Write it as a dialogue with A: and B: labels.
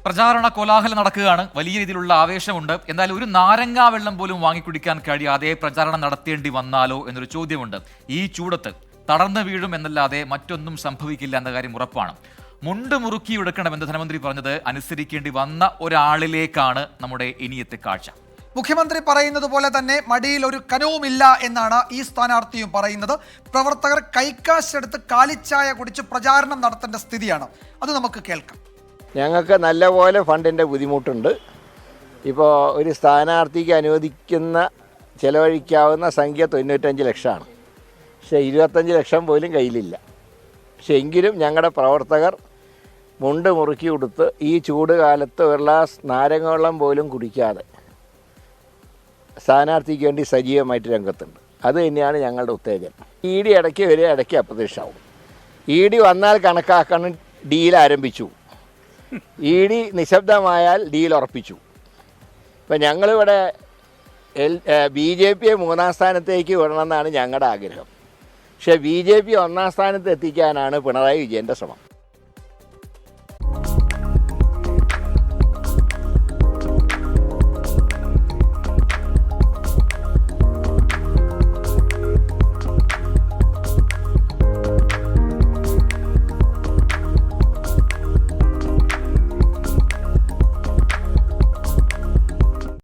A: പ്രചാരണ കോലാഹലം നടക്കുകയാണ്. വലിയ രീതിയിലുള്ള ആവേശമുണ്ട്. എന്നാൽ ഒരു നാരങ്ങാ വെള്ളം പോലും വാങ്ങിക്കുടിക്കാൻ കഴിയാതെ പ്രചാരണം നടത്തേണ്ടി വന്നാലോ എന്നൊരു ചോദ്യമുണ്ട്. ഈ ചൂടത്ത് തടർന്നു വീഴും എന്നല്ലാതെ മറ്റൊന്നും സംഭവിക്കില്ല എന്ന കാര്യം ഉറപ്പാണ്. മുണ്ട് മുറുക്കി എടുക്കണമെന്ന് ധനമന്ത്രി പറഞ്ഞത് അനുസരിക്കേണ്ടി വന്ന ഒരാളിലേക്കാണ് നമ്മുടെ ഇനിയത്തെ കാഴ്ച.
B: മുഖ്യമന്ത്രി പറയുന്നത് പോലെ തന്നെ മടിയിൽ ഒരു കനവുമില്ല എന്നാണ് ഈ സ്ഥാനാർത്ഥിയും പറയുന്നത്. പ്രവർത്തകർ കൈക്കാശെടുത്ത് കാലിച്ചായ കുടിച്ച് പ്രചാരണം നടത്തേണ്ട സ്ഥിതിയാണ്. അത് നമുക്ക് കേൾക്കാം.
C: ഞങ്ങൾക്ക് നല്ലപോലെ ഫണ്ടിൻ്റെ ബുദ്ധിമുട്ടുണ്ട്. ഇപ്പോൾ ഒരു സ്ഥാനാർത്ഥിക്ക് അനുവദിക്കുന്ന ചിലവഴിക്കാവുന്ന സംഖ്യ 95 ലക്ഷമാണ്. പക്ഷേ 25 ലക്ഷം പോലും കയ്യിലില്ല. പക്ഷെ എങ്കിലും ഞങ്ങളുടെ പ്രവർത്തകർ മുണ്ട് മുറുക്കി കൊടുത്ത് ഈ ചൂട് കാലത്ത് ഒരു ഗ്ലാസ് നാരങ്ങ വെള്ളം പോലും കുടിക്കാതെ സ്ഥാനാർത്ഥിക്ക് വേണ്ടി സജീവമായിട്ട് രംഗത്തുണ്ട്. അത് തന്നെയാണ് ഞങ്ങളുടെ ഉത്തേജനം. ഇ ഡി ഇടയ്ക്ക് വരിക, ഇടയ്ക്ക് അപ്രത്യക്ഷമാവും. ഇ ഡി വന്നാൽ കണക്കാക്കണം ഡീൽ ആരംഭിച്ചു. ഇ ഡി നിശബ്ദമായാൽ ഡീൽ ഉറപ്പിച്ചു. ഇപ്പം ഞങ്ങളിവിടെ BJP 3-ാം സ്ഥാനത്തേക്ക് വിടണമെന്നാണ് ഞങ്ങളുടെ ആഗ്രഹം. പക്ഷേ BJP 1-ാം സ്ഥാനത്ത് എത്തിക്കാനാണ് പിണറായി വിജയൻ്റെ ശ്രമം.